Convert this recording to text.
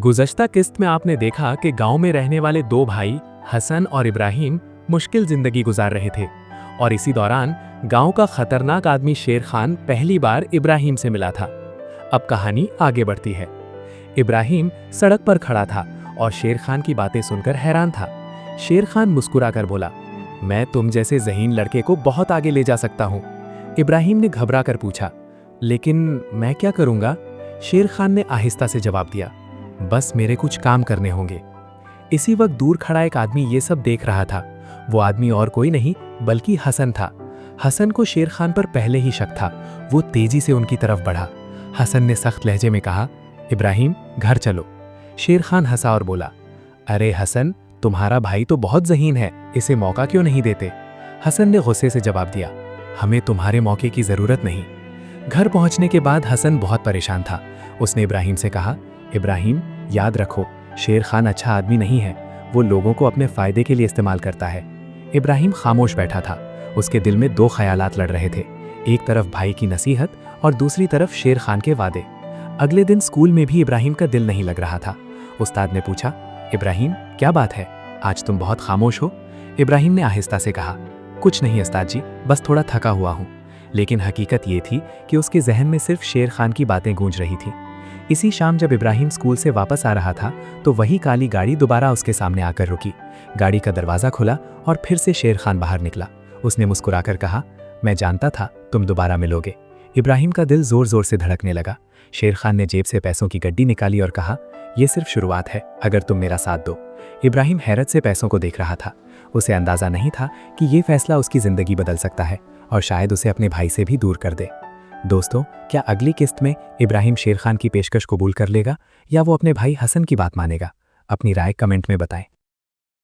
गुज़श्ता किस्त में आपने देखा कि गांव में रहने वाले दो भाई हसन और इब्राहिम मुश्किल जिंदगी गुजार रहे थे और इसी दौरान गांव का खतरनाक आदमी शेर खान पहली बार इब्राहिम से मिला था। अब कहानी आगे बढ़ती है। इब्राहिम सड़क पर खड़ा था और शेर खान की बातें सुनकर हैरान था। शेर खान मुस्कुराकर बोला, मैं तुम जैसे ज़हीन लड़के को बहुत आगे ले जा सकता हूँ। इब्राहिम ने घबरा कर पूछा, लेकिन मैं क्या करूँगा? शेर खान ने आहिस्ता से जवाब दिया, बस मेरे कुछ काम करने होंगे। इसी वक्त दूर खड़ा एक आदमी ये सब देख रहा था। वो आदमी और कोई नहीं बल्कि हसन था। हसन को शेर खान पर पहले ही शक था। वो तेजी से उनकी तरफ बढ़ा। हसन ने सख्त लहजे में कहा, इब्राहिम घर चलो। शेर खान हंसा और बोला, अरे हसन, तुम्हारा भाई तो बहुत ज़हीन है, इसे मौका क्यों नहीं देते? हसन ने गुस्से से जवाब दिया, हमें तुम्हारे मौके की ज़रूरत नहीं। घर पहुंचने के बाद हसन बहुत परेशान था। उसने इब्राहिम से कहा, इब्राहिम याद रखो, शेर खान अच्छा आदमी नहीं है। वो लोगों को अपने फ़ायदे के लिए इस्तेमाल करता है। इब्राहिम खामोश बैठा था। उसके दिल में दो ख्यालात लड़ रहे थे, एक तरफ भाई की नसीहत और दूसरी तरफ शेर खान के वादे। अगले दिन स्कूल में भी इब्राहिम का दिल नहीं लग रहा था। उस्ताद ने पूछा, इब्राहिम क्या बात है, आज तुम बहुत खामोश हो? इब्राहिम ने आहिस्ता से कहा, कुछ नहीं उस्ताद जी, बस थोड़ा थका हुआ हूँ। लेकिन हकीकत ये थी कि उसके जहन में सिर्फ शेर खान की बातें गूंज रही थी। इसी शाम जब इब्राहिम स्कूल से वापस आ रहा था तो वही काली गाड़ी दोबारा उसके सामने आकर रुकी। गाड़ी का दरवाज़ा खुला और फिर से शेर खान बाहर निकला। उसने मुस्कुराकर कहा, मैं जानता था तुम दोबारा मिलोगे। इब्राहिम का दिल ज़ोर ज़ोर से धड़कने लगा। शेर खान ने जेब से पैसों की गड्डी निकाली और कहा, यह सिर्फ शुरुआत है, अगर तुम मेरा साथ दो। इब्राहिम हैरत से पैसों को देख रहा था। उसे अंदाज़ा नहीं था कि ये फैसला उसकी ज़िंदगी बदल सकता है और शायद उसे अपने भाई से भी दूर कर दे। दोस्तों, क्या अगली किस्त में इब्राहिम शेर खान की पेशकश कबूल कर लेगा या वो अपने भाई हसन की बात मानेगा? अपनी राय कमेंट में बताएं।